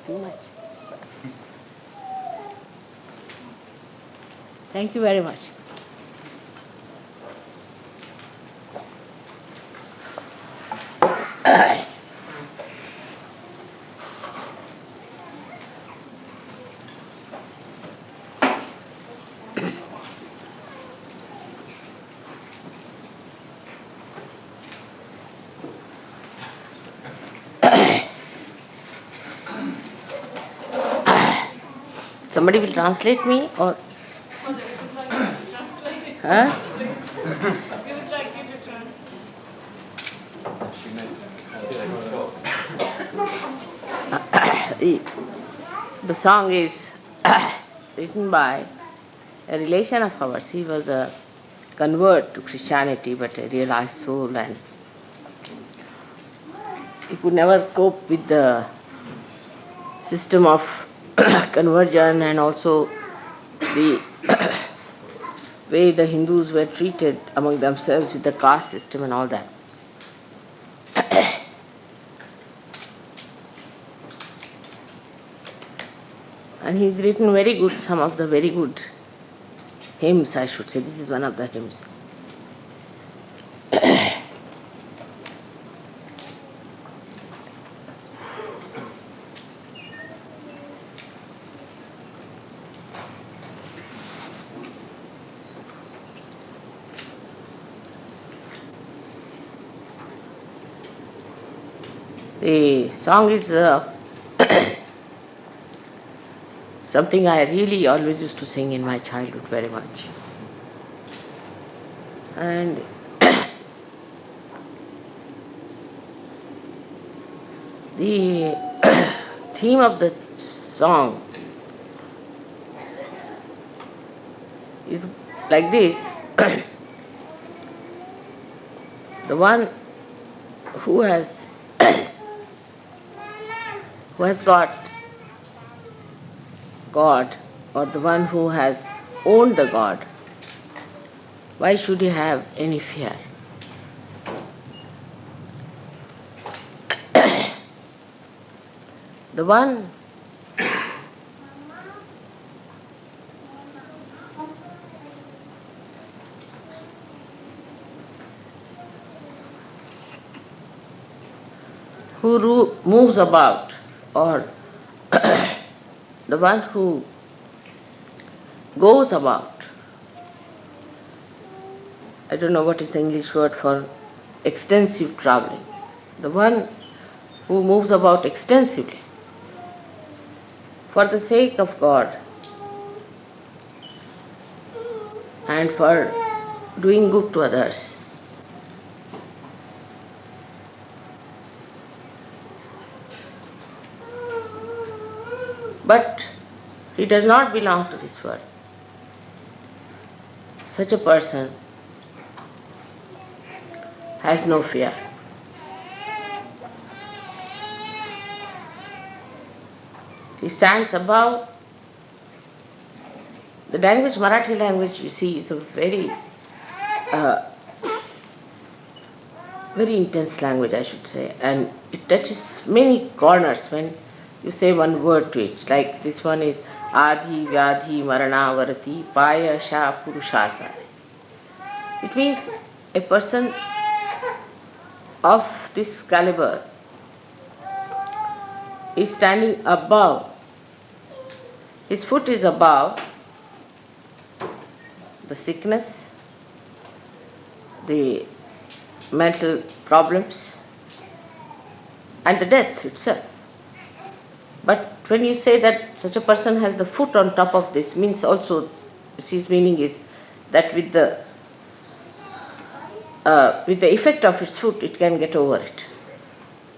Too much. Thank you very much. Somebody will translate me or? Huh? We would like you to translate. The song is written by a relation of ours. He was a convert to Christianity but a realized soul, and he could never cope with the system of conversion and also the way the Hindus were treated among themselves with the caste system and all that. And he's written very good, some of the very good hymns, I should say. This is one of the hymns. The song is something I really always used to sing in my childhood very much. And the theme of the song is like this. The one who has got God, or the one who has owned the God, why should he have any fear? The one who moves about, or the one who goes about. I don't know what is the English word for extensive traveling. The one who moves about extensively for the sake of God, and for doing good to others. But he does not belong to this world. Such a person has no fear. He stands above. The language, Marathi language, you see, is a very intense language, I should say, and it touches many corners when you say one word to it. Like this one is Adhi Vyadhi Marana Varati Paya Sha Purushachari. It means a person of this caliber is standing above. His foot is above the sickness, the mental problems, and the death itself. But when you say that such a person has the foot on top of this, means also, his meaning is that with the effect of its foot, it can get over it.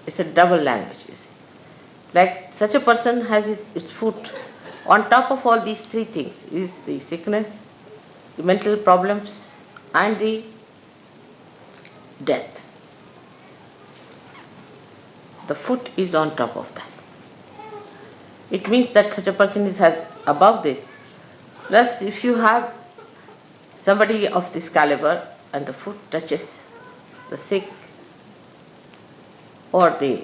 It's a double language, you see. Like such a person has its foot on top of all these three things, is the sickness, the mental problems, and the death. The foot is on top of that. It means that such a person is above this. Plus, if you have somebody of this caliber and the foot touches the sick or the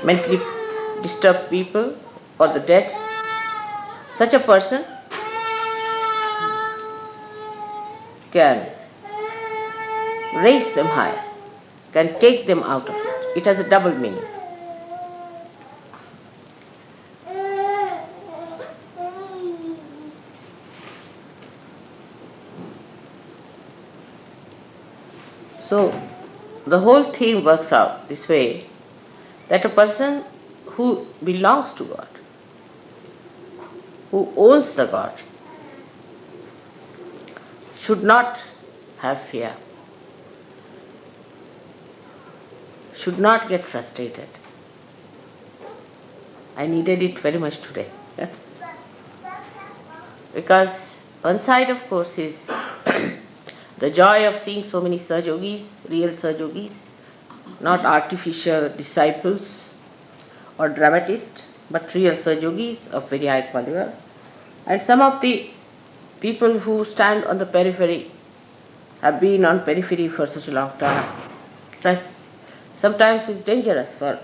mentally disturbed people or the dead, such a person can raise them higher, can take them out of it. It has a double meaning. So, the whole theme works out this way, that a person who belongs to God, who owns the God, should not have fear, should not get frustrated. I needed it very much today. Because one side, of course, is the joy of seeing so many Sahajogis, real Sahajogis, not artificial disciples or dramatists, but real Sahajogis of very high caliber. And some of the people who stand on the periphery have been on periphery for such a long time. That's sometimes it's dangerous for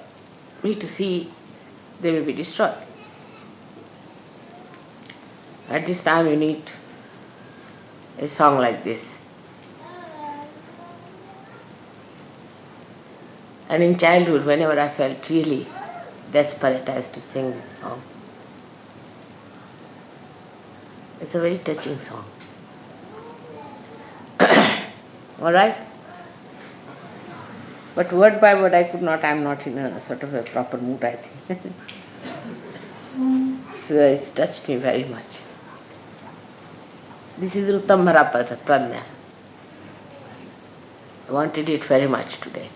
me to see they will be destroyed. At this time you need a song like this. And in childhood, whenever I felt really desperate, I used to sing this song. It's a very touching song. All right? But word by word I could not, I'm not in a sort of a proper mood, I think. So it's touched me very much. This is Uttam Prajna. I wanted it very much today.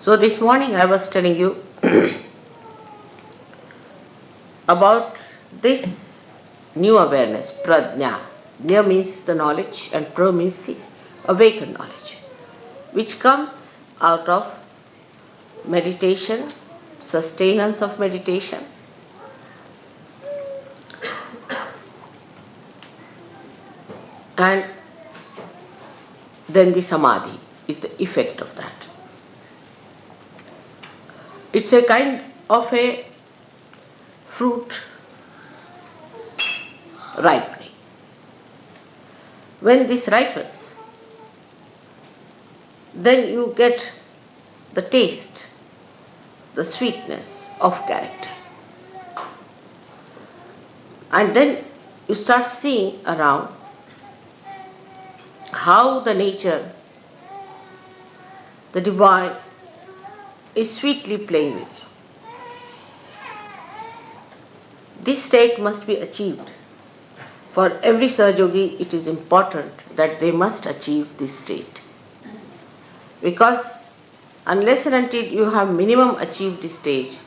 So this morning I was telling you about this new awareness, prajna. Jna means the knowledge and pra means the awakened knowledge, which comes out of meditation, sustenance of meditation, and then the samadhi is the effect of that. It's a kind of a fruit ripening. When this ripens, then you get the taste, the sweetness of character. And then you start seeing around how the nature, the divine, is sweetly playing with you. This state must be achieved. For every Sahajogi, it is important that they must achieve this state. Because unless and until you have minimum achieved this stage,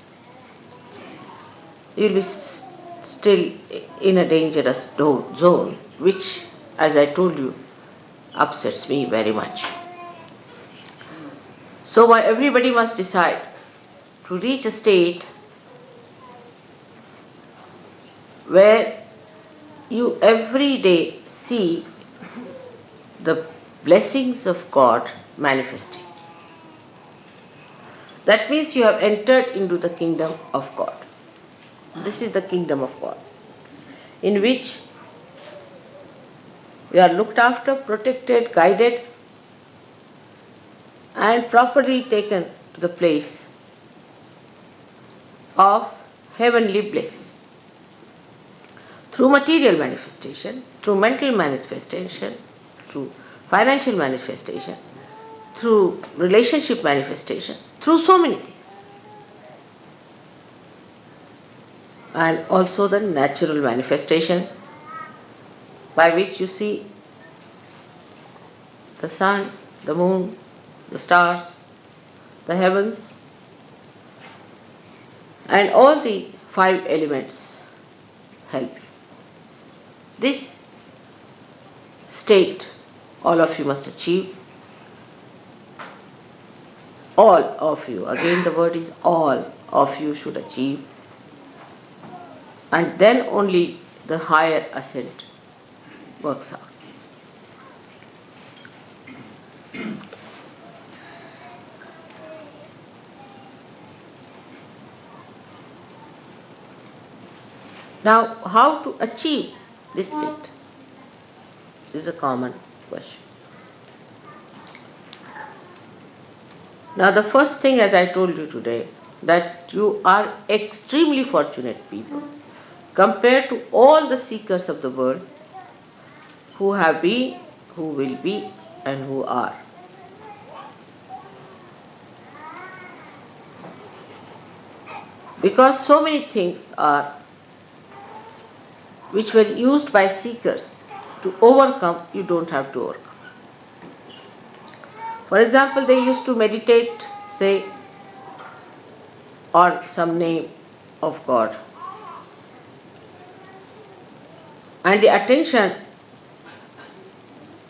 you will be still in a dangerous zone, which, as I told you, upsets me very much. So everybody must decide to reach a state where you every day see the blessings of God manifesting. That means you have entered into the kingdom of God. This is the kingdom of God, in which we are looked after, protected, guided, and properly taken to the place of heavenly bliss. Through material manifestation, through mental manifestation, through financial manifestation, through relationship manifestation, through so many things. And also the natural manifestation by which you see the sun, the moon, the stars, the heavens, and all the 5 elements help you. This state all of you must achieve. All of you, again the word is all of you should achieve. And then only the higher ascent works out. Now, how to achieve this state? This is a common question. Now, the first thing, as I told you today, that you are extremely fortunate people compared to all the seekers of the world who have been, who will be, and who are. Because so many things are which were used by seekers to overcome, you don't have to overcome. For example, they used to meditate, say, on some name of God. And the attention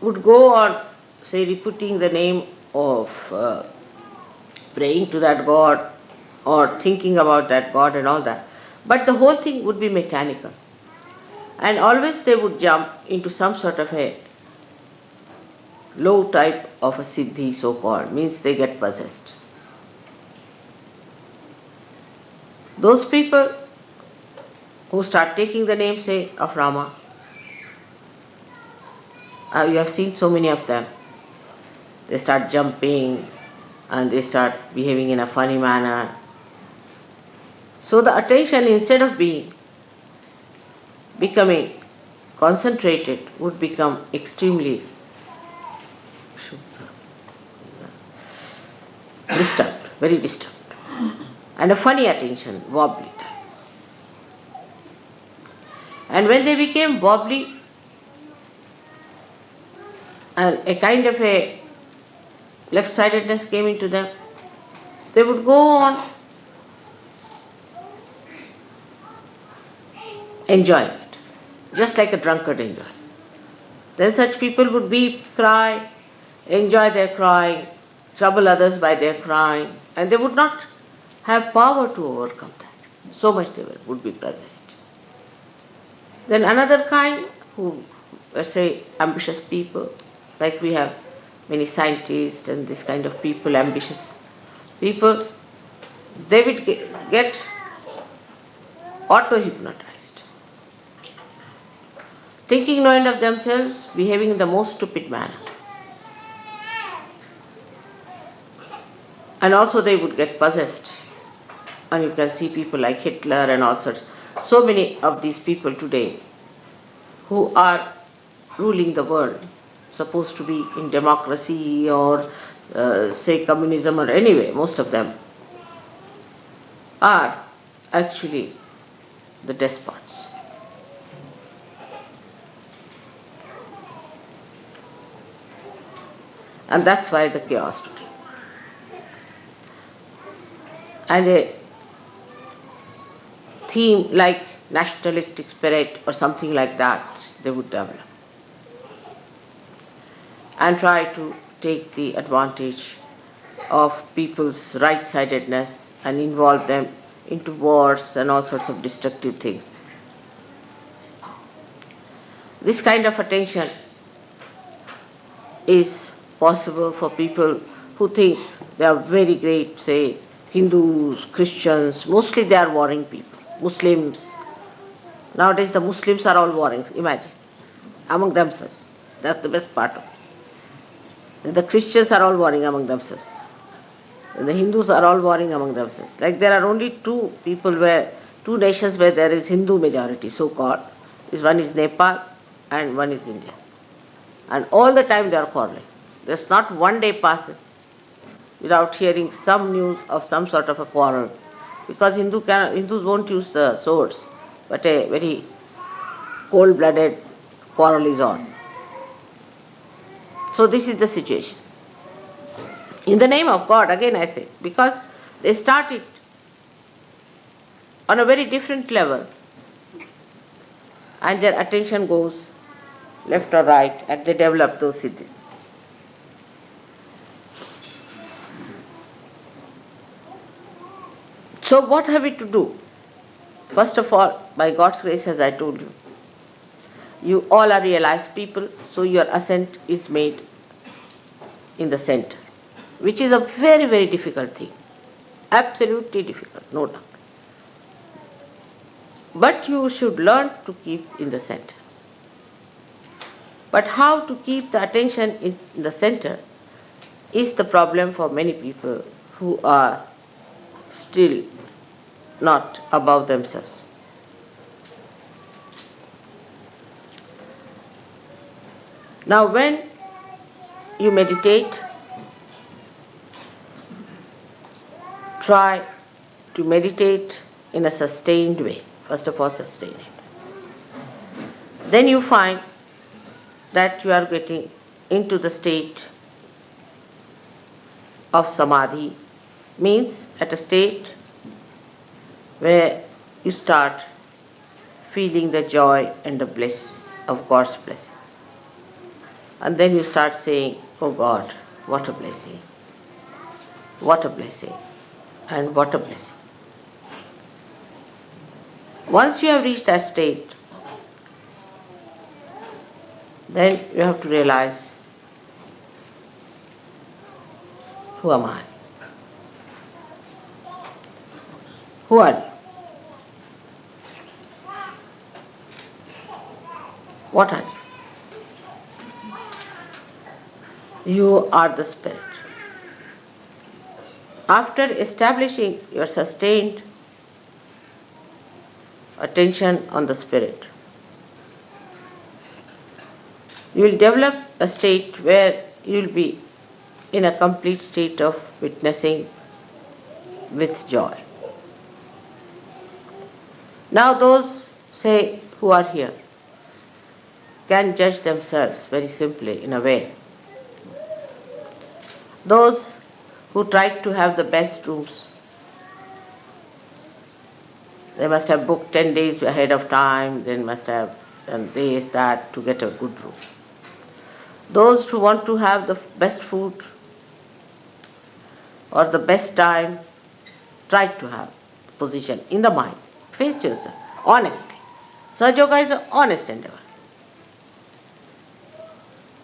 would go on, say, repeating the name of praying to that God or thinking about that God and all that. But the whole thing would be mechanical. And always they would jump into some sort of a low type of a siddhi, so-called, means they get possessed. Those people who start taking the name, say, of Rama, you have seen so many of them. They start jumping and they start behaving in a funny manner. So the attention, instead of becoming concentrated, would become extremely disturbed, very disturbed. And a funny attention, wobbly type. And when they became wobbly, and a kind of a left-sidedness came into them, they would go on enjoying it, just like a drunkard enjoys. Then such people would weep, cry, enjoy their crying, trouble others by their crying, and they would not have power to overcome that. So much they would be possessed. Then another kind, who, let's say, ambitious people, like we have many scientists and this kind of people, ambitious people, they would get auto-hypnotized, thinking no end of themselves, behaving in the most stupid manner. And also they would get possessed. And you can see people like Hitler and all sorts. So many of these people today who are ruling the world, supposed to be in democracy or say communism or anyway, most of them are actually the despots. And that's why the chaos today. And a theme like nationalistic spirit or something like that they would develop and try to take the advantage of people's right-sidedness and involve them into wars and all sorts of destructive things. This kind of attention is possible for people who think they are very great, say Hindus, Christians, mostly they are warring people. Muslims, nowadays the Muslims are all warring, imagine, among themselves. That's the best part of it. The Christians are all warring among themselves. The Hindus are all warring among themselves. Like there are only two nations where there is Hindu majority, so-called. One is Nepal and one is India. And all the time they are quarreling. There's not one day passes without hearing some news of some sort of a quarrel. Because Hindus won't use the swords, but a very cold-blooded quarrel is on. So this is the situation. In the name of God, again I say, because they started on a very different level and their attention goes left or right and they develop those siddhis. So what have we to do? First of all, by God's grace, as I told you, you all are realized people, so your ascent is made in the center, which is a very, very difficult thing. Absolutely difficult, no doubt. But you should learn to keep in the center. But how to keep the attention in the center is the problem for many people who are still not above themselves. Now when you meditate, try to meditate in a sustained way. First of all, sustain it. Then you find that you are getting into the state of samadhi, means at a state where you start feeling the joy and the bliss of God's blessings. And then you start saying, oh God, what a blessing, what a blessing, and what a blessing. Once you have reached that state, then you have to realize, who am I? Who are you? What are you? You are the Spirit. After establishing your sustained attention on the Spirit, you will develop a state where you will be in a complete state of witnessing with joy. Now those, say, who are here can judge themselves very simply in a way. Those who tried to have the best rooms, they must have booked 10 days ahead of time, they must have done this, that to get a good room. Those who want to have the best food or the best time, try to have position in the mind. Face yourself, honestly. Sahaja Yoga is an honest endeavor.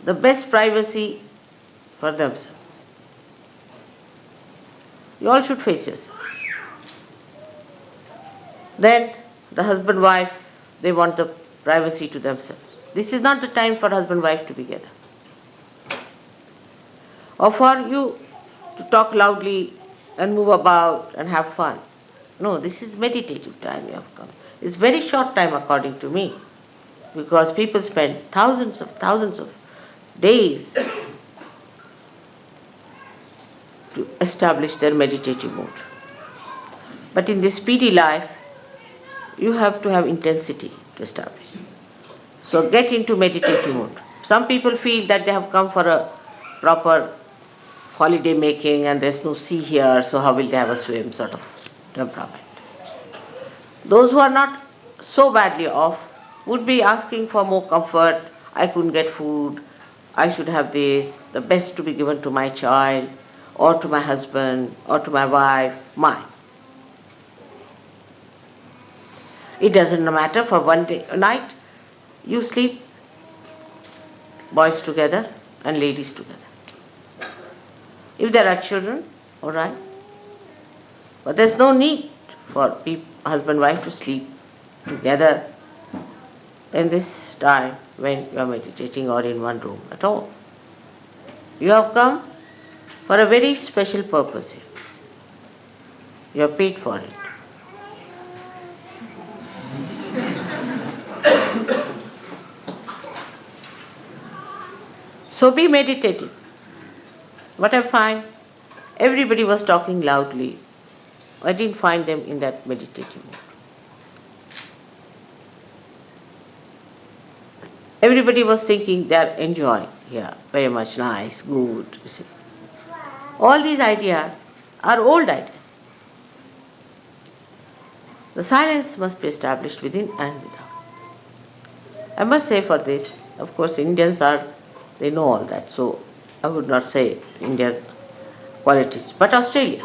The best privacy for themselves. You all should face yourself. Then the husband-wife, they want the privacy to themselves. This is not the time for husband-wife to be together. Or for you to talk loudly and move about and have fun. No, this is meditative time you have come. It's very short time according to me, because people spend thousands of days to establish their meditative mood. But in this speedy life, you have to have intensity to establish. So get into meditative mood. Some people feel that they have come for a proper holiday making and there's no sea here, so how will they have a swim sort of temperament. Those who are not so badly off would be asking for more comfort. I couldn't get food, I should have this, the best to be given to my child, or to my husband, or to my wife, mine. It doesn't matter, for one day, a night, you sleep, boys together and ladies together. If there are children, all right. But there's no need for husband and wife to sleep together in this time when you are meditating or in one room at all. You have come for a very special purpose here. You are paid for it. So be meditative. What I find, everybody was talking loudly. I didn't find them in that meditative mood. Everybody was thinking they are enjoying here, very much nice, good. You see. All these ideas are old ideas. The silence must be established within and without. I must say for this, of course Indians they know all that, so I would not say India's qualities, but Australia,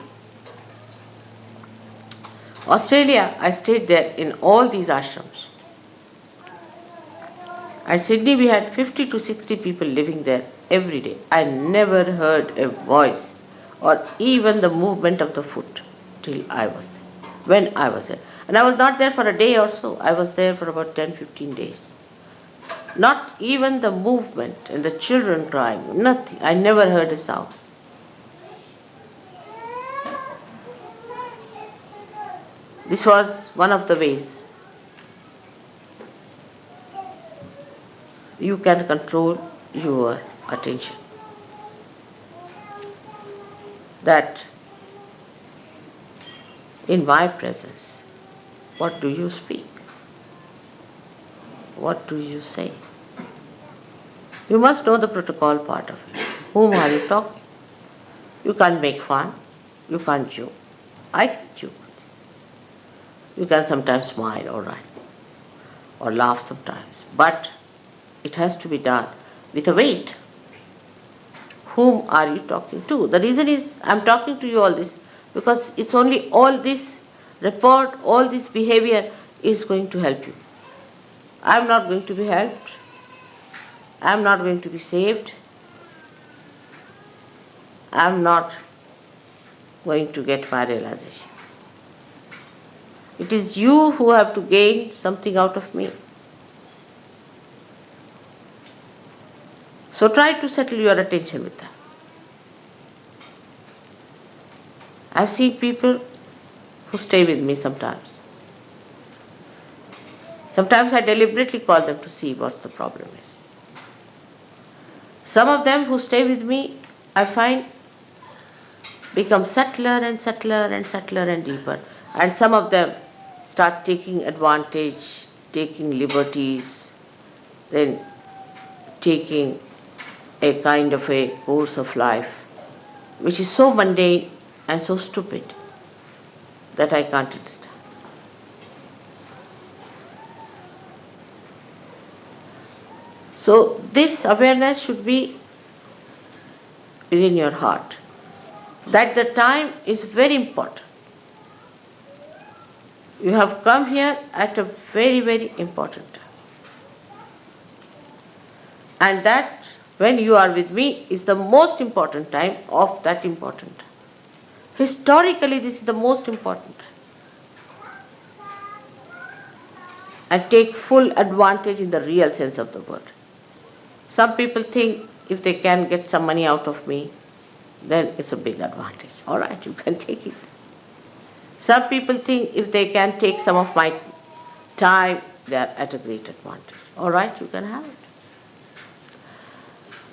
I stayed there in all these ashrams. At Sydney, we had 50 to 60 people living there every day. I never heard a voice or even the movement of the foot till I was there, when I was there. And I was not there for a day or so. I was there for about 10-15 days. Not even the movement and the children crying, nothing. I never heard a sound. This was one of the ways you can control your attention. That in my presence, what do you speak? What do you say? You must know the protocol part of it. Whom are you talking? You can't make fun. You can't joke. I can joke. You can sometimes smile, all right, or laugh sometimes. But it has to be done with a weight. Whom are you talking to? The reason is, I'm talking to you all this because it's only all this report, all this behavior is going to help you. I'm not going to be helped. I'm not going to be saved. I'm not going to get my realization. It is you who have to gain something out of me. So try to settle your attention with that. I've seen people who stay with me sometimes. Sometimes I deliberately call them to see what the problem is. Some of them who stay with me, I find, become subtler and subtler and subtler and deeper. And some of them start taking advantage, taking liberties, then taking a kind of a course of life which is so mundane and so stupid that I can't understand. So this awareness should be within your heart, that the time is very important. You have come here at a very, very important time. And that, when you are with me, is the most important time of that important time. Historically, this is the most important time. and take full advantage in the real sense of the word. Some people think if they can get some money out of me, then it's a big advantage. All right, you can take it. Some people think if they can take some of my time, they are at a great advantage. All right, you can have it.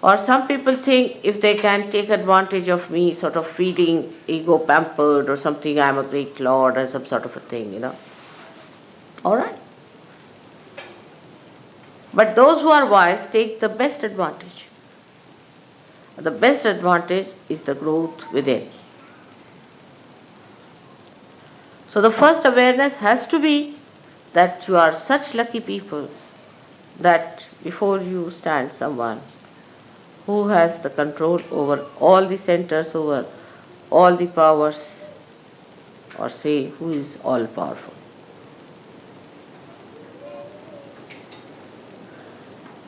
Or some people think if they can take advantage of me, sort of feeling ego pampered or something, I'm a great lord and some sort of a thing, All right. But those who are wise take the best advantage. The best advantage is the growth within. So the first awareness has to be that you are such lucky people that before you stand someone who has the control over all the centers, over all the powers, or say who is all powerful.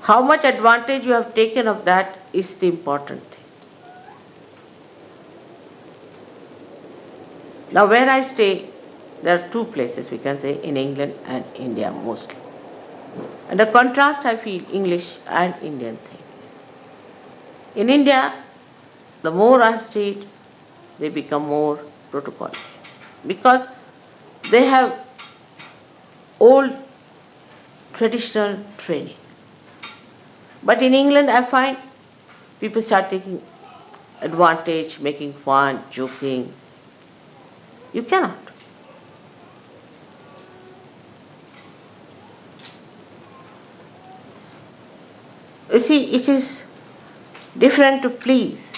How much advantage you have taken of that is the important thing. Now where I stay, there are two places we can say in England and India mostly. And the contrast I feel English and Indian thing. In India, the more I have stayed, they become more protocol. Because they have old traditional training. But in England, I find people start taking advantage, making fun, joking. You cannot. You see, it is different to please.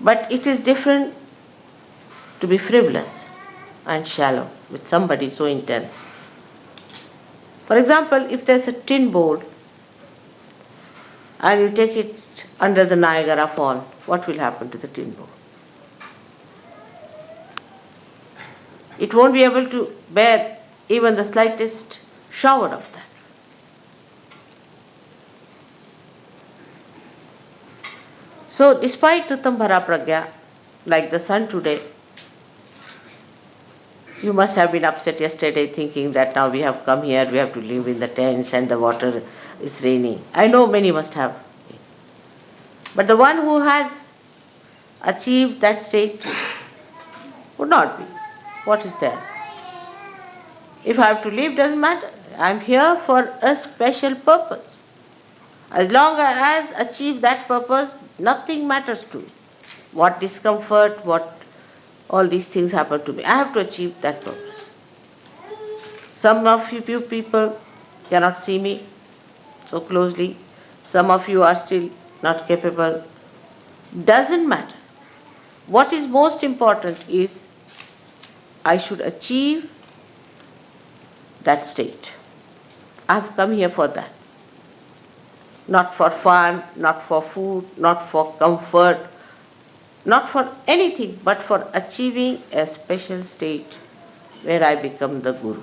But it is different to be frivolous and shallow with somebody so intense. For example, if there's a tin board and you take it under the Niagara Fall, what will happen to the tin board? It won't be able to bear even the slightest shower of that. So, despite Uttam Bhara Pragya, like the sun today, you must have been upset yesterday thinking that now we have come here, we have to live in the tents and the water is raining. I know many must have. But the one who has achieved that state would not be. What is there? If I have to live, doesn't matter. I am here for a special purpose. As long as I have achieved that purpose, nothing matters to me. What discomfort, what all these things happen to me. I have to achieve that purpose. Some of you people cannot see me so closely. Some of you are still not capable. Doesn't matter. What is most important is I should achieve that state. I have come here for that. Not for fun, not for food, not for comfort, not for anything, but for achieving a special state where I become the Guru.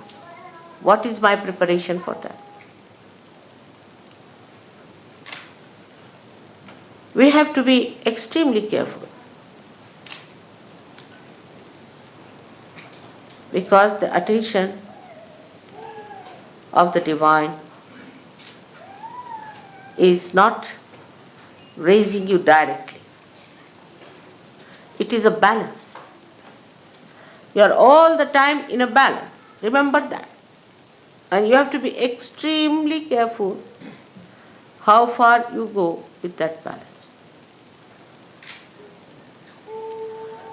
What is my preparation for that? We have to be extremely careful. Because the attention of the divine is not raising you directly. It is a balance. You are all the time in a balance. Remember that. And you have to be extremely careful how far you go with that balance.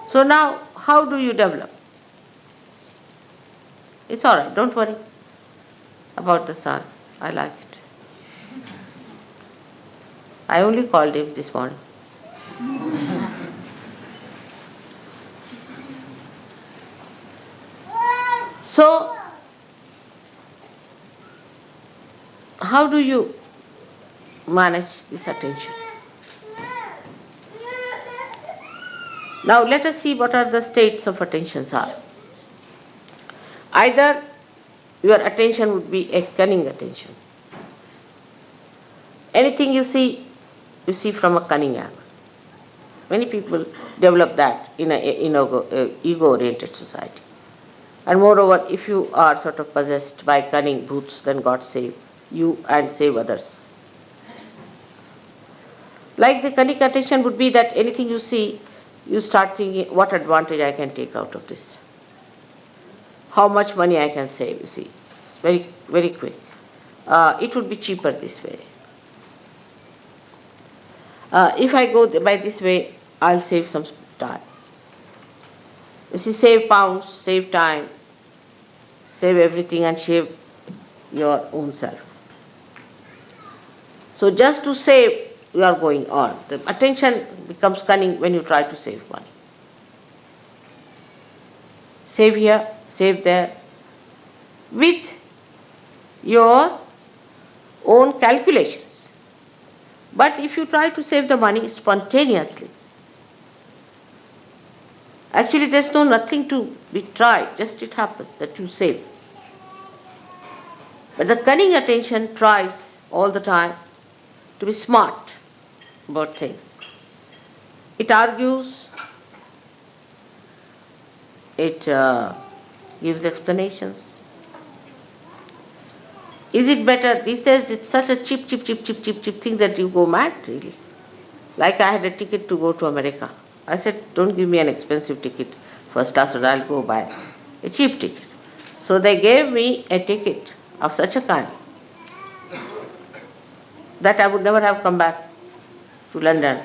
So now, how do you develop? It's all right, don't worry about the sun. I like it. I only called him this morning. So, how do you manage this attention? Now let us see what are the states of attentions are. Either your attention would be a cunning attention. Anything you see from a cunning angle. Many people develop that in an ego-oriented society. And moreover, if you are sort of possessed by cunning bhoots, then God save you and save others. Like the cunning attention would be that anything you see, you start thinking, what advantage I can take out of this? How much money I can save, you see. It's very, very quick. It would be cheaper this way. If I go by this way, I'll save some time. You see, save pounds, save time, save everything and save your own self. So just to save, you are going on. The attention becomes cunning when you try to save money. Save here, save there, with your own calculations. But if you try to save the money spontaneously, actually there's nothing to be tried, just it happens that you save. But the cunning attention tries all the time to be smart about things. It argues, it gives explanations. Is it better? These days it's such a cheap thing that you go mad, really. Like I had a ticket to go to America. I said, don't give me an expensive ticket, first class, or I'll go buy a cheap ticket. So they gave me a ticket of such a kind that I would never have come back to London,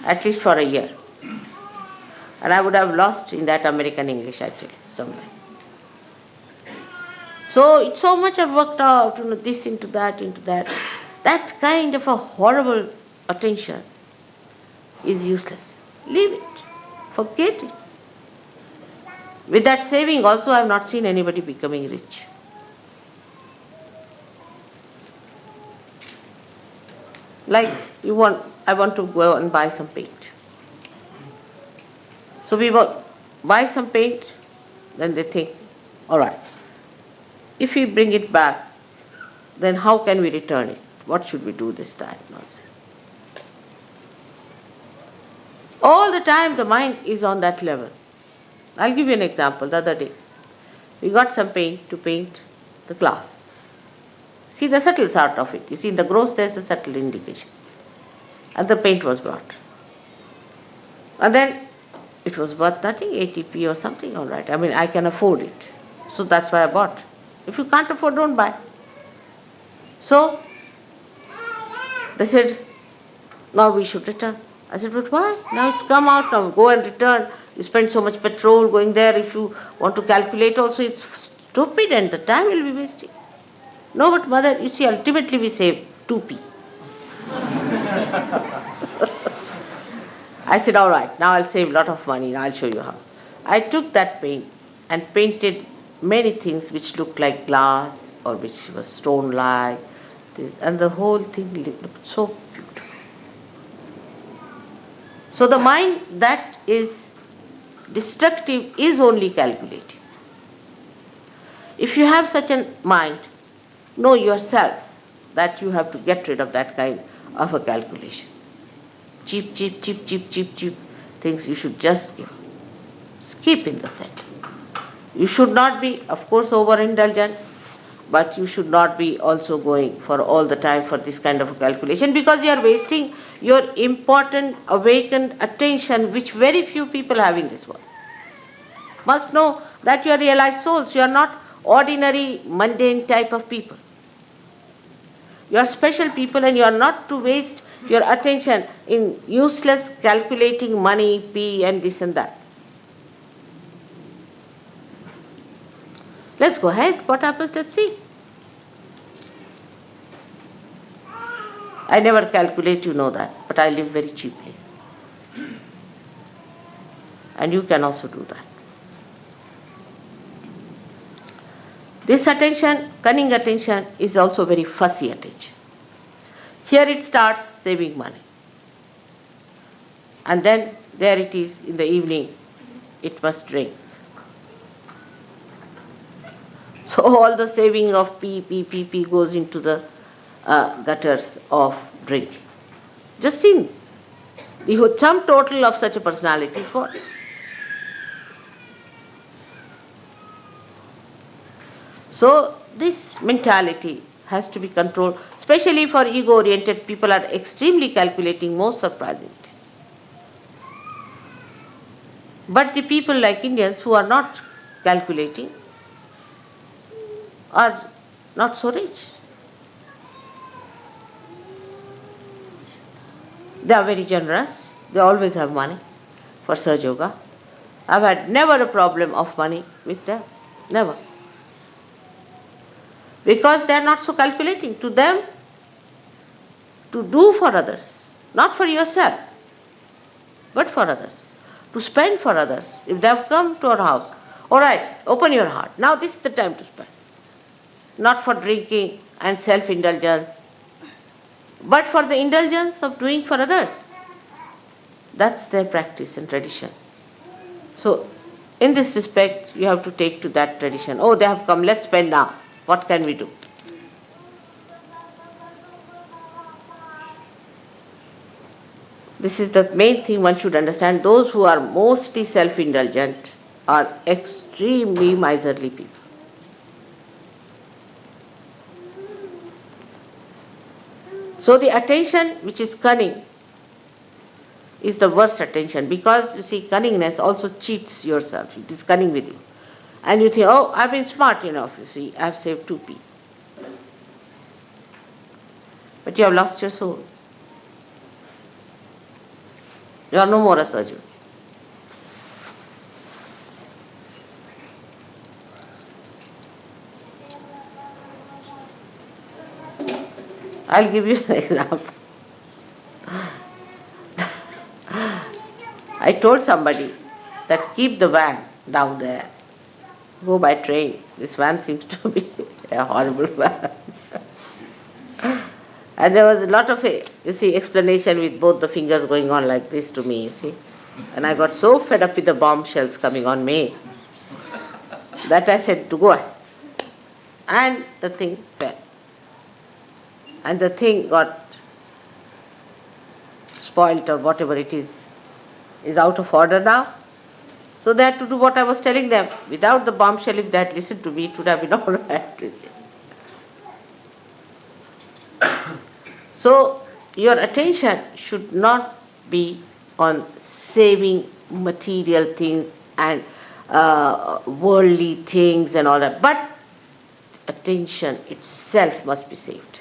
at least for a year. And I would have lost in that American English, I tell you, somewhere. So it's so much I've worked out, this into that. That kind of a horrible attention is useless. Leave it. Forget it. With that saving also, I have not seen anybody becoming rich. Like I want to go and buy some paint. So we buy some paint, then they think, all right, if we bring it back, then how can we return it? What should we do this time? Nonsense. All the time the mind is on that level. I'll give you an example. The other day, we got some paint to paint the glass. See the subtle sort of it. You see in the gross there's a subtle indication. And the paint was brought. And then it was worth nothing, 80p or something, all right. I mean, I can afford it. So that's why I bought. If you can't afford, don't buy. So they said, now we should return. I said, but why? Now it's come out, now go and return. You spend so much petrol going there. If you want to calculate also, it's stupid and the time will be wasting. No, but mother, you see, ultimately we save 2p. I said, all right, now I'll save a lot of money, now I'll show you how. I took that paint and painted many things which looked like glass or which was stone-like, and the whole thing looked so beautiful. So the mind that is destructive is only calculating. If you have such a mind, know yourself that you have to get rid of that kind of a calculation. Cheap things you should just give. Keep in the center. You should not be, of course, overindulgent, but you should not be also going for all the time for this kind of a calculation, because you are wasting your important awakened attention, which very few people have in this world. Must know that you are realized souls. You are not ordinary, mundane type of people. You are special people, and you are not to waste your attention in useless calculating money, P and this and that. Let's go ahead. What happens? Let's see. I never calculate, you know that, but I live very cheaply. And you can also do that. This attention, cunning attention, is also very fussy attention. Here it starts saving money. And then there it is in the evening, it must drink. So all the saving of P goes into the gutters of drinking. Just think, the sum total of such a personality is what? So this mentality has to be controlled, especially for ego-oriented people are extremely calculating, most surprising it is. But the people like Indians who are not calculating are not so rich. They are very generous. They always have money for Sahaja Yoga. I've had never a problem of money with them. Never. Because they are not so calculating. To them, to do for others, not for yourself, but for others. To spend for others. If they have come to our house, all right, open your heart. Now this is the time to spend. Not for drinking and self-indulgence, but for the indulgence of doing for others. That's their practice and tradition. So, in this respect, you have to take to that tradition. Oh, they have come, let's spend now. What can we do? This is the main thing one should understand. Those who are mostly self-indulgent are extremely miserly people. So the attention which is cunning is the worst attention, because you see, cunningness also cheats yourself. It is cunning with you. And you think, oh, I've been smart enough, you see, I've saved 2p. But you have lost your soul. You are no more a Sahaja. I'll give you an example. I told somebody that keep the van down there. Go by train. This van seems to be a horrible van. And there was a lot of, explanation with both the fingers going on like this to me, you see. And I got so fed up with the bombshells coming on me that I said to go ahead. And the thing fell. And the thing got spoilt or whatever it is out of order now. So they had to do what I was telling them. Without the bombshell, if they had listened to me, it would have been all right. So your attention should not be on saving material things and worldly things and all that, but attention itself must be saved.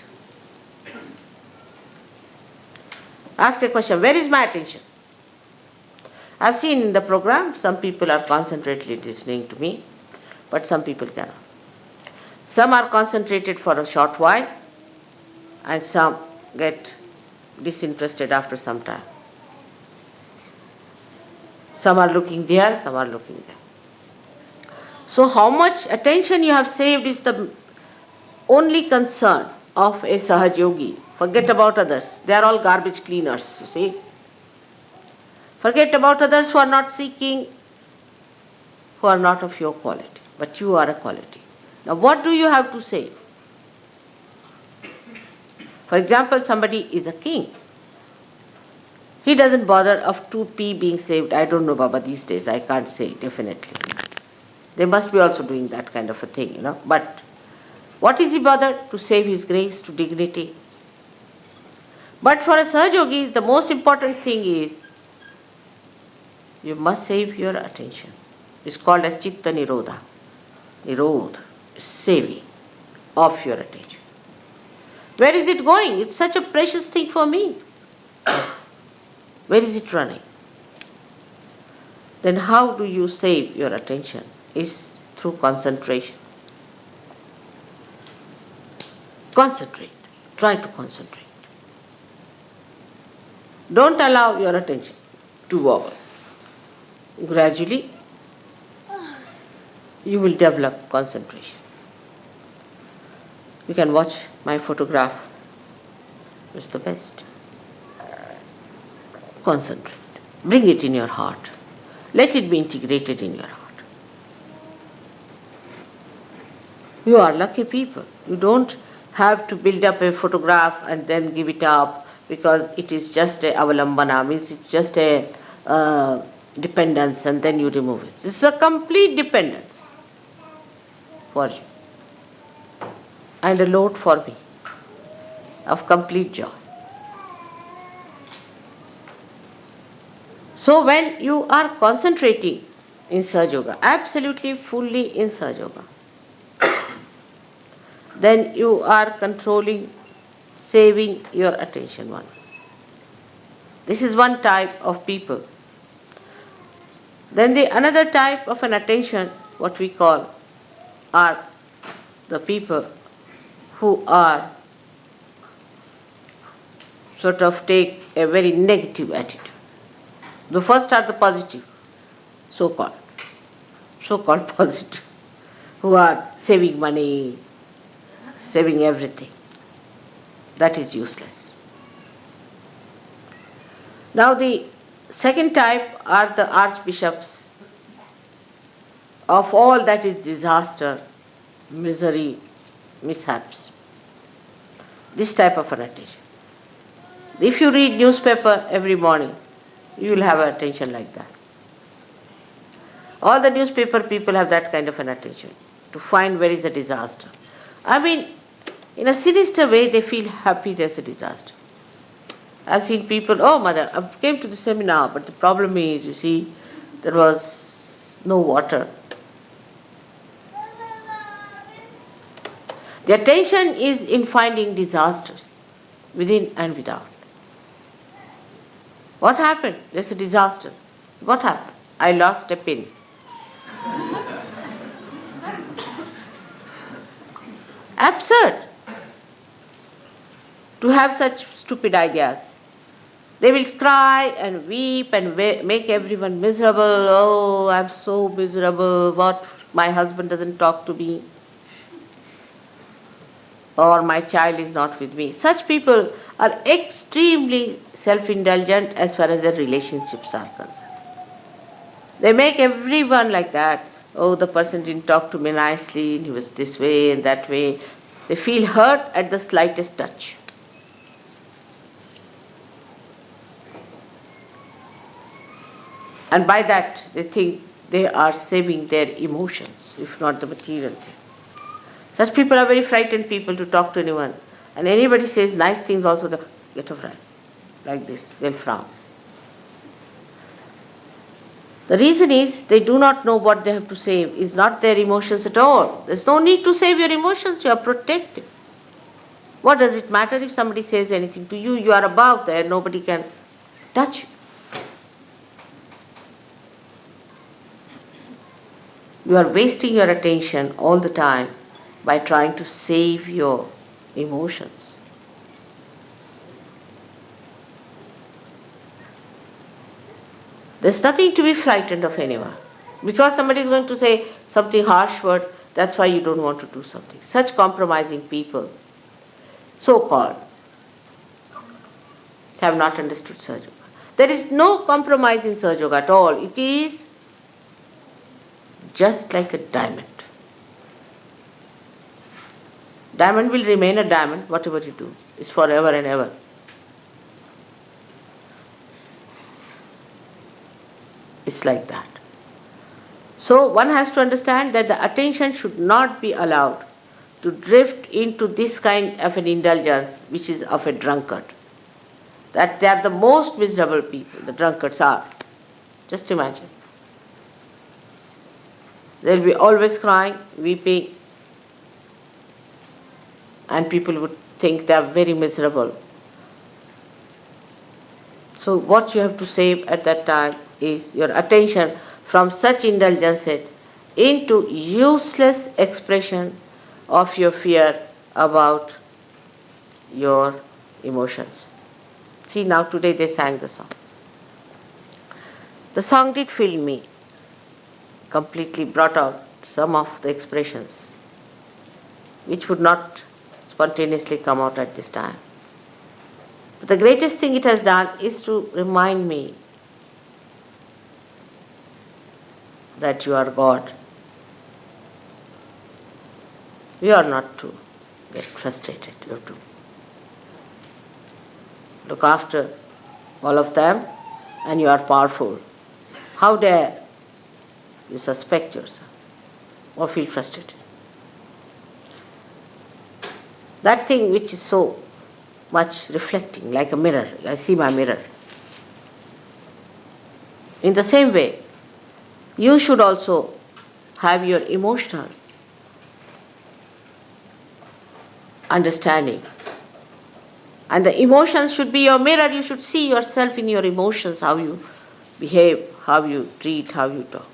Ask a question, where is my attention? I've seen in the program, some people are concentratedly listening to me, but some people cannot. Some are concentrated for a short while, and some get disinterested after some time. Some are looking there, some are looking there. So how much attention you have saved is the only concern of a Sahaja Yogi. Forget about others. They are all garbage cleaners, you see. Forget about others who are not seeking, who are not of your quality. But you are a quality. Now what do you have to save? For example, somebody is a king. He doesn't bother of 2p being saved. I don't know, Baba, these days. I can't say definitely. They must be also doing that kind of a thing, you know. But what is he bothered? To save his grace, to dignity. But for a Sahaja Yogi, the most important thing is you must save your attention. It's called as Chitta Nirodha. Nirodha, saving of your attention. Where is it going? It's such a precious thing for me. Where is it running? Then how do you save your attention? Is through concentration. Concentrate. Try to concentrate. Don't allow your attention to wobble. Gradually, you will develop concentration. You can watch my photograph. It's the best. Concentrate. Bring it in your heart. Let it be integrated in your heart. You are lucky people. You don't have to build up a photograph and then give it up because it is just a avalambana, means it's just a dependence, and then you remove it. It's a complete dependence for you. and a load for me of complete joy. So when you are concentrating in Sahaja Yoga, absolutely fully in Sahaja Yoga, then you are controlling, saving your attention one. This is one type of people. Then the another type of an attention, what we call, are the people who are sort of take a very negative attitude. The first are the positive, so-called positive, who are saving money, saving everything. That is useless. Now the second type are the archbishops of all that is disaster, misery, mishaps. This type of an attention. If you read newspaper every morning, you will have an attention like that. All the newspaper people have that kind of an attention, to find where is the disaster. I mean, in a sinister way, they feel happy there's a disaster. I've seen people, oh mother, I came to the seminar, but the problem is, you see, there was no water. The attention is in finding disasters, within and without. What happened? There's a disaster. What happened? I lost a pin. Absurd to have such stupid ideas. They will cry and weep and make everyone miserable. Oh, I'm so miserable. What? My husband doesn't talk to me. Or my child is not with me. Such people are extremely self-indulgent as far as their relationships are concerned. They make everyone like that. Oh, the person didn't talk to me nicely, he was this way and that way. They feel hurt at the slightest touch. And by that, they think they are saving their emotions, if not the material thing. Such people are very frightened people to talk to anyone. And anybody says nice things also, they get a fright. Like this, they'll frown. The reason is they do not know what they have to save. It's not their emotions at all. There's no need to save your emotions. You are protected. What does it matter if somebody says anything to you? You are above there. Nobody can touch you. You are wasting your attention all the time by trying to save your emotions. There's nothing to be frightened of anyone. Because somebody is going to say something harsh word, that's why you don't want to do something. Such compromising people, so-called, have not understood Sahaja Yoga. There is no compromise in Sahaja Yoga at all. It is just like a diamond. Diamond will remain a diamond, whatever you do. It's forever and ever. It's like that. So one has to understand that the attention should not be allowed to drift into this kind of an indulgence which is of a drunkard. That they are the most miserable people, the drunkards are. Just imagine. They'll be always crying, weeping, and people would think they are very miserable. So what you have to save at that time is your attention from such indulgences into useless expression of your fear about your emotions. See, now today they sang the song. The song did fill me, completely brought out some of the expressions which would not spontaneously come out at this time. But the greatest thing it has done is to remind me that you are God. You are not to get frustrated. You have to look after all of them, and you are powerful. How dare you suspect yourself or feel frustrated? That thing which is so much reflecting, like a mirror. I see my mirror. In the same way, you should also have your emotional understanding. And the emotions should be your mirror. You should see yourself in your emotions, how you behave, how you treat, how you talk.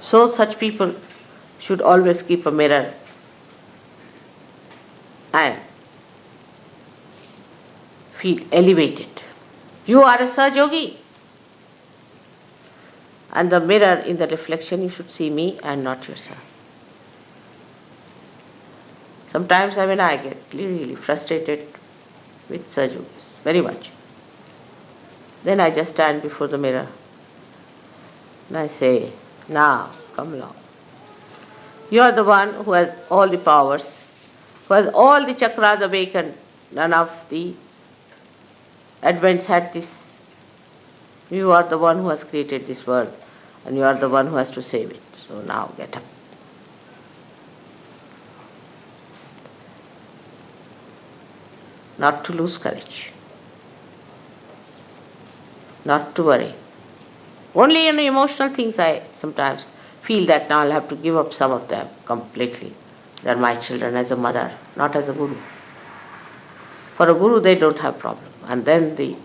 So such people should always keep a mirror and feel elevated. You are a Sahajogi. And the mirror, in the reflection, you should see me and not yourself. Sometimes I get really frustrated with Sahajogis, very much. Then I just stand before the mirror and I say, now, come along. You are the one who has all the powers, who has all the chakras awakened. None of the advents had this. You are the one who has created this world, and you are the one who has to save it. So now get up. Not to lose courage. Not to worry. Only in emotional things I sometimes feel that now I'll have to give up some of them completely. They are my children as a mother, not as a guru. For a guru, they don't have problem. And then the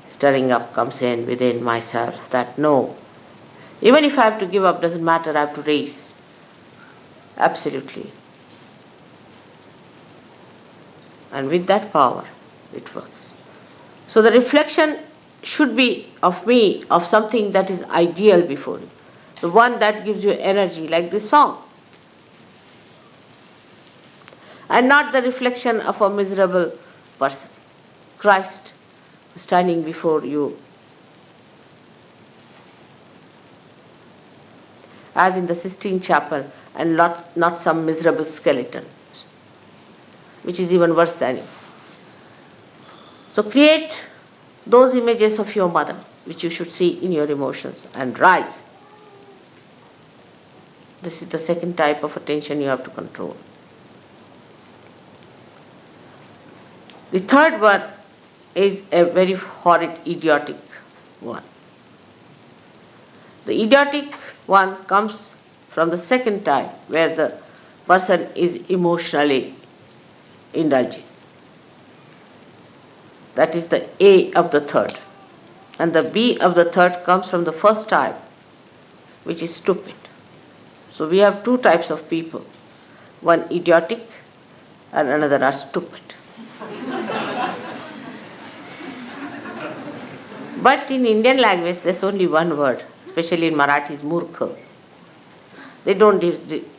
stirring up comes in within myself that no, even if I have to give up, doesn't matter, I have to raise. Absolutely. And with that power, it works. So the reflection should be of me, of something that is ideal before you. The one that gives you energy, like this song. And not the reflection of a miserable person. Christ standing before you as in the Sistine Chapel, and not some miserable skeleton, which is even worse than you. So create those images of your mother, which you should see in your emotions, and rise. This is the second type of attention you have to control. The third one is a very horrid, idiotic one. The idiotic one comes from the second type, where the person is emotionally indulging. That is the A of the third. And the B of the third comes from the first type, which is stupid. So we have two types of people. One idiotic and another are stupid. But in Indian language, there's only one word, especially in Marathi, is murkha. They don't,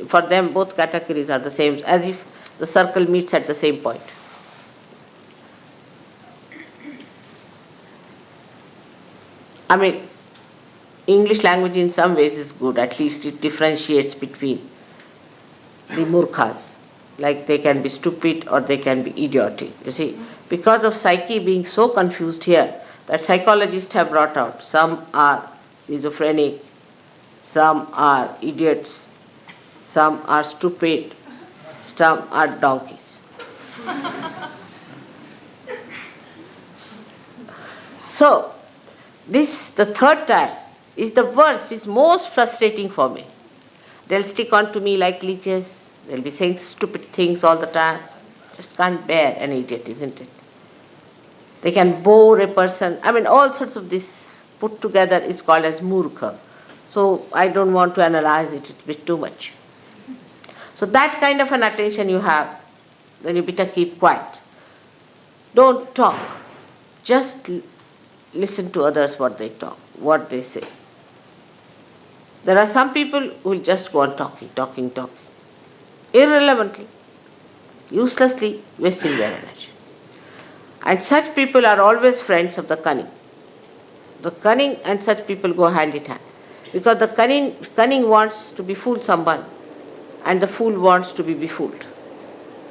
for them both categories are the same, as if the circle meets at the same point. I mean, English language in some ways is good, at least it differentiates between the murkhas. Like they can be stupid or they can be idiotic. You see, because of psyche being so confused here, that psychologists have brought out, some are schizophrenic, some are idiots, some are stupid, some are donkeys. So, this, the third type, is the worst, is most frustrating for me. They'll stick on to me like leeches, they'll be saying stupid things all the time. Just can't bear an idiot, isn't it? They can bore a person. I mean, all sorts of this put together is called as murkha. So I don't want to analyze it, it's a bit too much. So that kind of an attention you have, then you better keep quiet. Don't talk. Just listen to others what they talk, what they say. There are some people who will just go on talking, irrelevantly, uselessly wasting their energy. And such people are always friends of the cunning. The cunning and such people go hand in hand. Because the cunning wants to befool someone, and the fool wants to be befooled.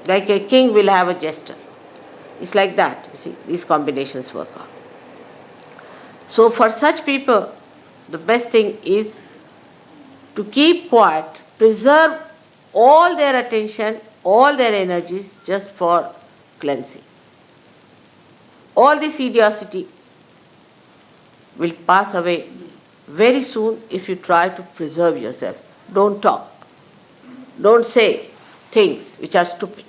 Like a king will have a jester. It's like that, you see, these combinations work out. So for such people, the best thing is to keep quiet, preserve all their attention, all their energies just for cleansing. All this idiocy will pass away very soon if you try to preserve yourself. Don't talk. Don't say things which are stupid,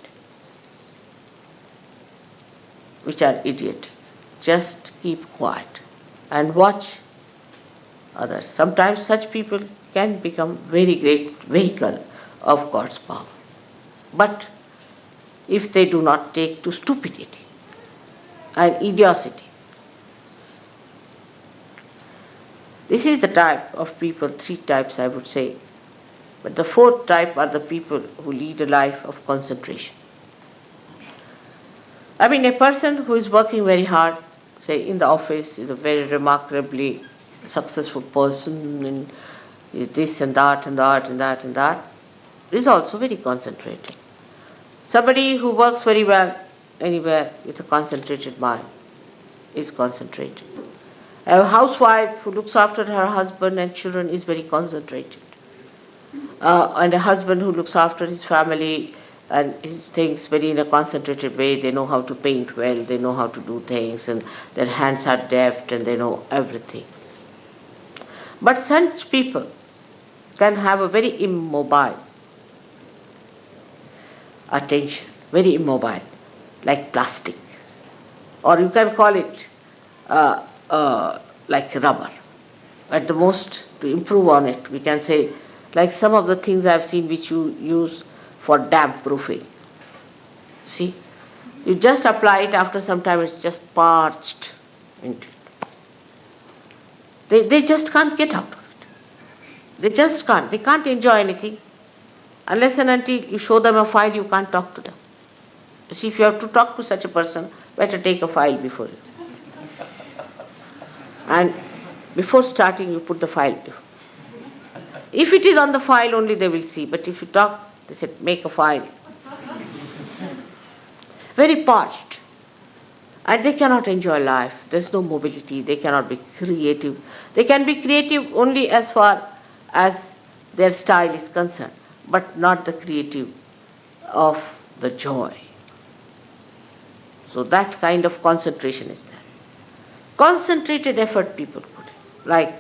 which are idiotic. Just keep quiet and watch others. Sometimes such people can become very great vehicle of God's power. But if they do not take to stupidity and idiocy, this is the type of people, 3 types I would say. But the 4th type are the people who lead a life of concentration. I mean, a person who is working very hard, say in the office, is a very remarkably successful person, and is this and that and that and that and that, is also very concentrated. Somebody who works very well anywhere with a concentrated mind is concentrated. A housewife who looks after her husband and children is very concentrated. And a husband who looks after his family and his things very in a concentrated way. They know how to paint well, they know how to do things, and their hands are deft and they know everything. But such people can have a very immobile attention, very immobile, like plastic. Or you can call it like rubber. At the most, to improve on it, we can say, like some of the things I've seen which you use for damp proofing. See? You just apply it, after some time it's just parched into it. They just can't get out of it. They just can't. They can't enjoy anything. Unless and until you show them a file, you can't talk to them. You see, if you have to talk to such a person, better take a file before you. And before starting, you put the file before. If it is on the file only, they will see. But if you talk, they said, make a file. Very parched. And they cannot enjoy life. There's no mobility. They cannot be creative. They can be creative only as far as their style is concerned, but not the creative of the joy. So that kind of concentration is there. Concentrated effort people put in. Like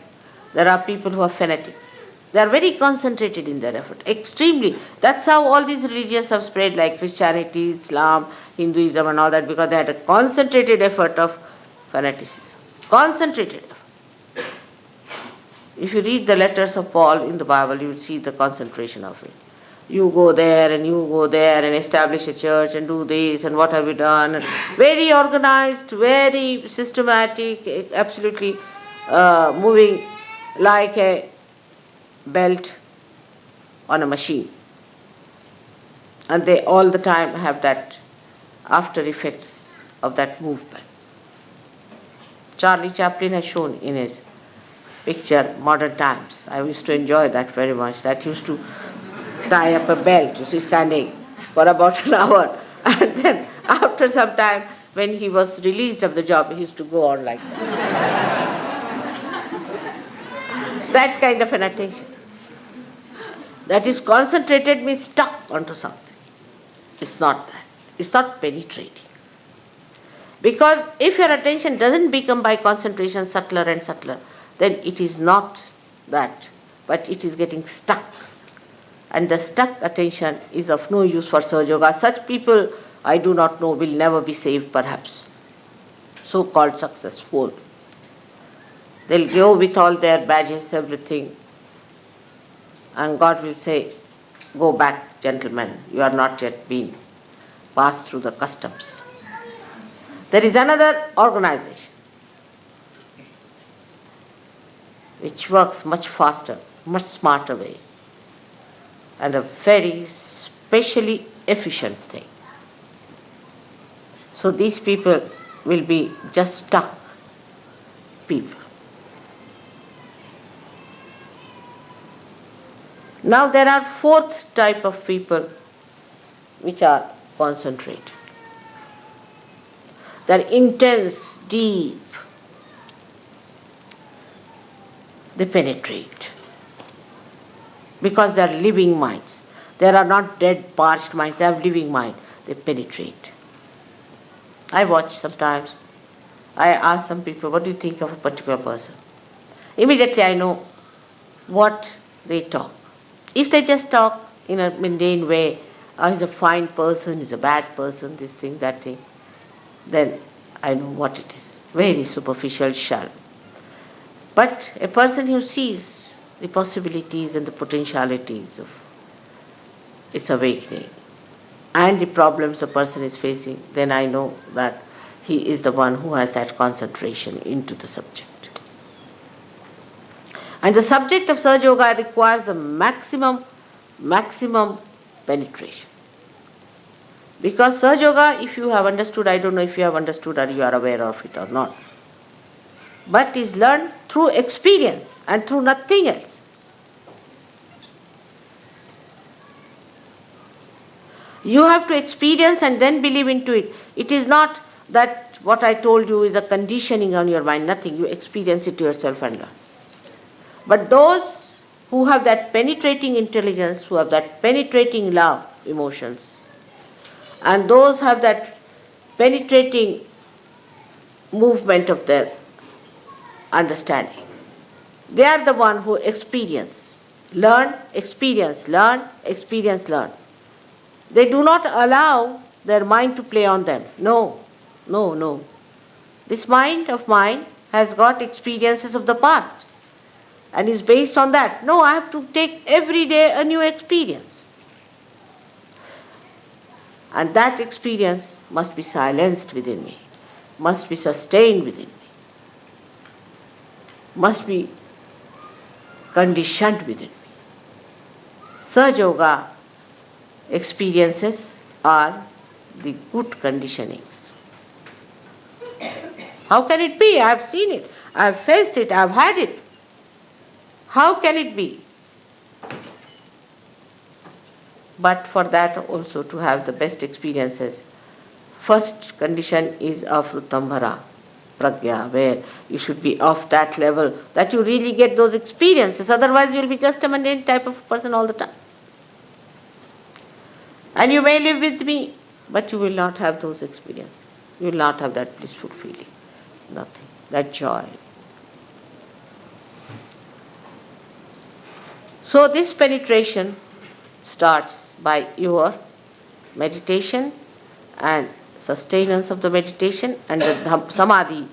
there are people who are fanatics. They are very concentrated in their effort, extremely. That's how all these religions have spread, like Christianity, Islam, Hinduism and all that, because they had a concentrated effort of fanaticism. Concentrated effort. If you read the letters of Paul in the Bible, you will see the concentration of it. You go there and you go there and establish a church and do this and what have you done. Very organized, very systematic, absolutely moving like a belt on a machine. And they all the time have that after effects of that movement. Charlie Chaplin has shown in his picture Modern Times. I used to enjoy that very much. That used to tie up a belt, you see, standing for about an hour. And then after some time, when he was released of the job, he used to go on like that. That kind of an attention. That is concentrated means stuck onto something. It's not that. It's not penetrating. Because if your attention doesn't become by concentration subtler and subtler, then it is not that, but it is getting stuck. And the stuck attention is of no use for Sahaja Yoga. Such people, I do not know, will never be saved perhaps. So-called successful. They'll go with all their badges, everything. And God will say, go back, gentlemen, you are not yet been passed through the customs. There is another organization which works much faster, much smarter way, and a very specially efficient thing. So these people will be just stuck people. Now there are 4th type of people which are concentrated. They are intense, deep. They penetrate. because they are living minds. They are not dead, parched minds. They have living mind. They penetrate. I watch sometimes. I ask some people, what do you think of a particular person? Immediately I know what they talk. If they just talk in a mundane way, he's a fine person, he's a bad person, this thing, that thing, then I know what it is. Very superficial, shallow. But a person who sees the possibilities and the potentialities of its awakening and the problems a person is facing, then I know that he is the one who has that concentration into the subject. And the subject of Sahaja Yoga requires the maximum penetration. Because Sahaja Yoga, if you have understood, I don't know if you have understood or you are aware of it or not, but is learned through experience and through nothing else. You have to experience and then believe into it. It is not that what I told you is a conditioning on your mind, nothing. You experience it yourself and learn. But those who have that penetrating intelligence, who have that penetrating love, emotions, and those have that penetrating movement of their understanding, they are the one who experience, learn, experience, learn, experience, learn. They do not allow their mind to play on them. No. This mind of mine has got experiences of the past and is based on that. No, I have to take every day a new experience. And that experience must be silenced within me, must be sustained within me, must be conditioned within me. Sahaja Yoga experiences are the good conditionings. How can it be? I have seen it, I have faced it, I have had it. How can it be? But for that also to have the best experiences, first condition is afrutambhara, pragya, where you should be of that level that you really get those experiences. Otherwise you will be just a mundane type of person all the time. And you may live with me, but you will not have those experiences. You will not have that blissful feeling. Nothing. That joy. So this penetration starts by your meditation and sustenance of the meditation and the samadhi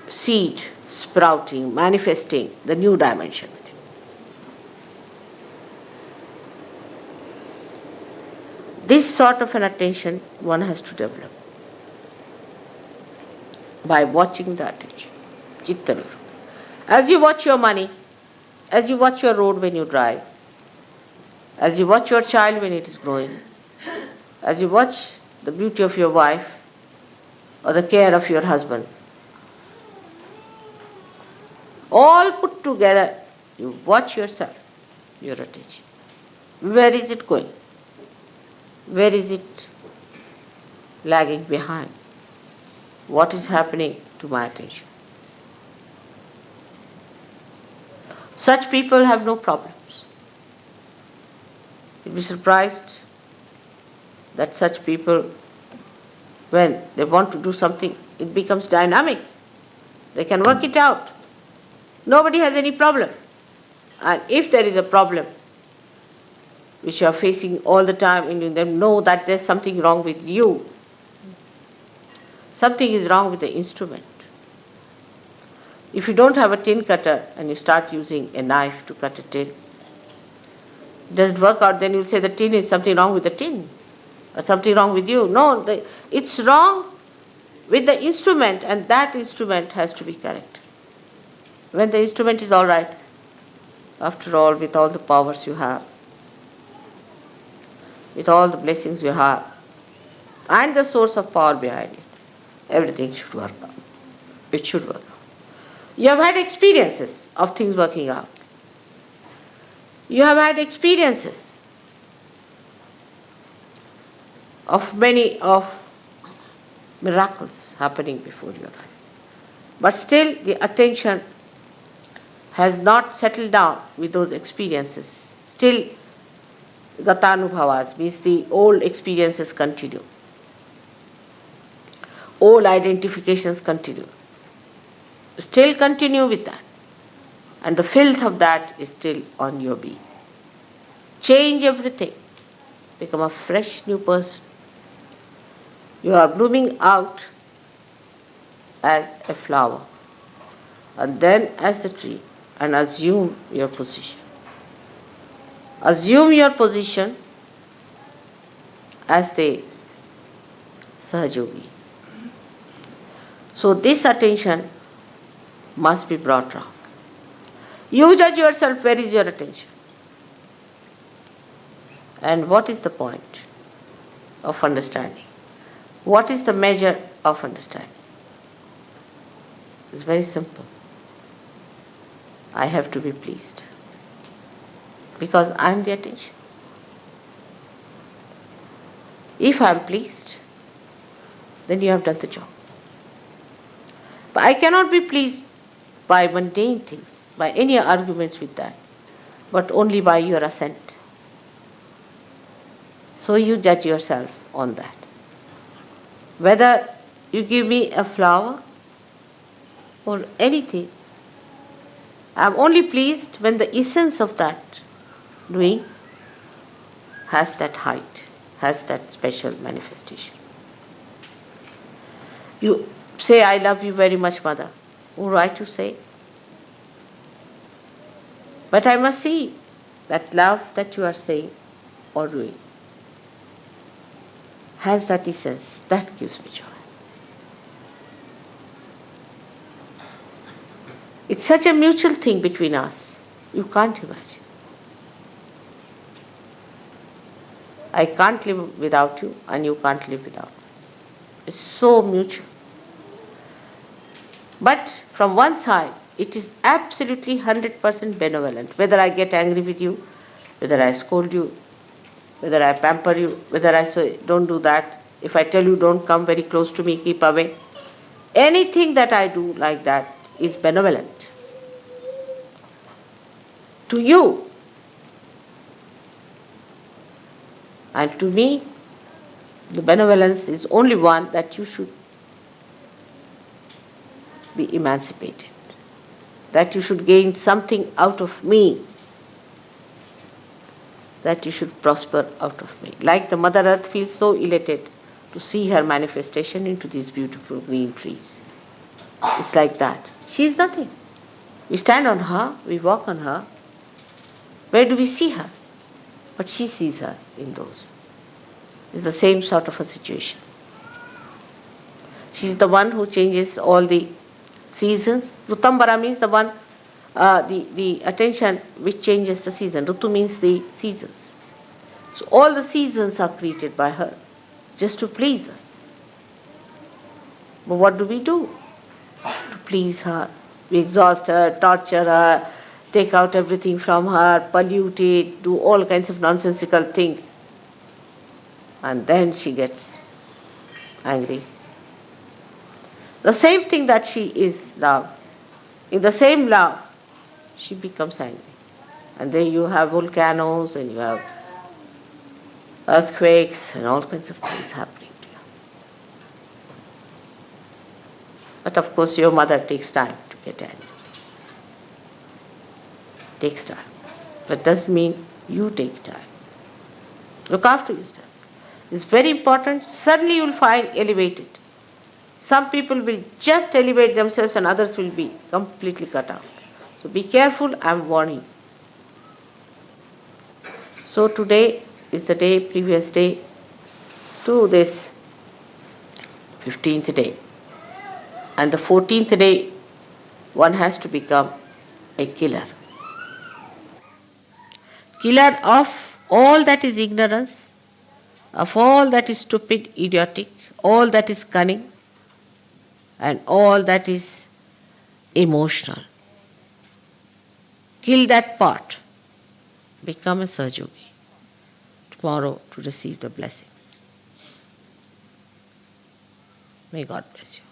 seed sprouting, manifesting the new dimension. This sort of an attention one has to develop by watching the attention, chitta vivrutti. As you watch your money, as you watch your road when you drive, as you watch your child when it is growing, as you watch the beauty of your wife or the care of your husband, all put together, you watch yourself, your attention. Where is it going? Where is it lagging behind? What is happening to my attention? Such people have no problems. You'll be surprised that such people, when they want to do something, it becomes dynamic. They can work it out. Nobody has any problem. And if there is a problem, which you are facing all the time, and you then know that there's something wrong with you. Something is wrong with the instrument. If you don't have a tin cutter and you start using a knife to cut a tin, it doesn't work out, then you'll say the tin is something wrong with the tin, or something wrong with you. No, it's wrong with the instrument, and that instrument has to be correct. When the instrument is all right, after all, with all the powers you have, with all the blessings you have, and the source of power behind it, everything should work out. It should work out. You have had experiences of things working out. You have had experiences of many of miracles happening before your eyes. But still the attention has not settled down with those experiences, still gatanubhavas means the old experiences continue. Old identifications continue. Still continue with that. And the filth of that is still on your being. Change everything. Become a fresh new person. You are blooming out as a flower and then as a tree, and assume your position. Assume your position as the Sahajogi. So this attention must be brought round. You judge yourself, where is your attention? And what is the point of understanding? What is the measure of understanding? It's very simple. I have to be pleased because I am the attention. If I am pleased, then you have done the job. But I cannot be pleased by mundane things, by any arguments with that, but only by your assent. So you judge yourself on that. Whether you give me a flower or anything, I am only pleased when the essence of that doing has that height, has that special manifestation. You say, I love you very much, Mother. All right, you say. But I must see that love that you are saying or doing has that essence. That gives me joy. It's such a mutual thing between us. You can't imagine. I can't live without you and you can't live without me. It's so mutual. But from one side, it is absolutely 100% benevolent. Whether I get angry with you, whether I scold you, whether I pamper you, whether I say, don't do that. If I tell you, don't come very close to me, keep away. Anything that I do like that is benevolent. To you. And to me, the benevolence is only one that you should be emancipated. That you should gain something out of me. That you should prosper out of me. Like the Mother Earth feels so elated to see her manifestation into these beautiful green trees. It's like that. She is nothing. We stand on her, we walk on her. Where do we see her? But she sees her in those. It's the same sort of a situation. She's the one who changes all the seasons. Rutambara means the one, the attention which changes the season. Rutu means the seasons. So all the seasons are created by her just to please us. But what do? To please her. We exhaust her, torture her, take out everything from her, pollute it, do all kinds of nonsensical things. And then she gets angry. The same thing that she is love. In the same love, she becomes angry. And then you have volcanoes and you have earthquakes and all kinds of things happening to you. But of course your mother takes time to get angry. Takes time. That doesn't mean you take time. Look after yourself. It's very important. Suddenly you will find elevated. Some people will just elevate themselves and others will be completely cut out. So be careful, I am warning. So today is the day, previous day, to this 15th day. And the 14th day, one has to become a killer. Killer of all that is ignorance, of all that is stupid, idiotic, all that is cunning, and all that is emotional. Kill that part. Become a Sahajogi tomorrow to receive the blessings. May God bless you.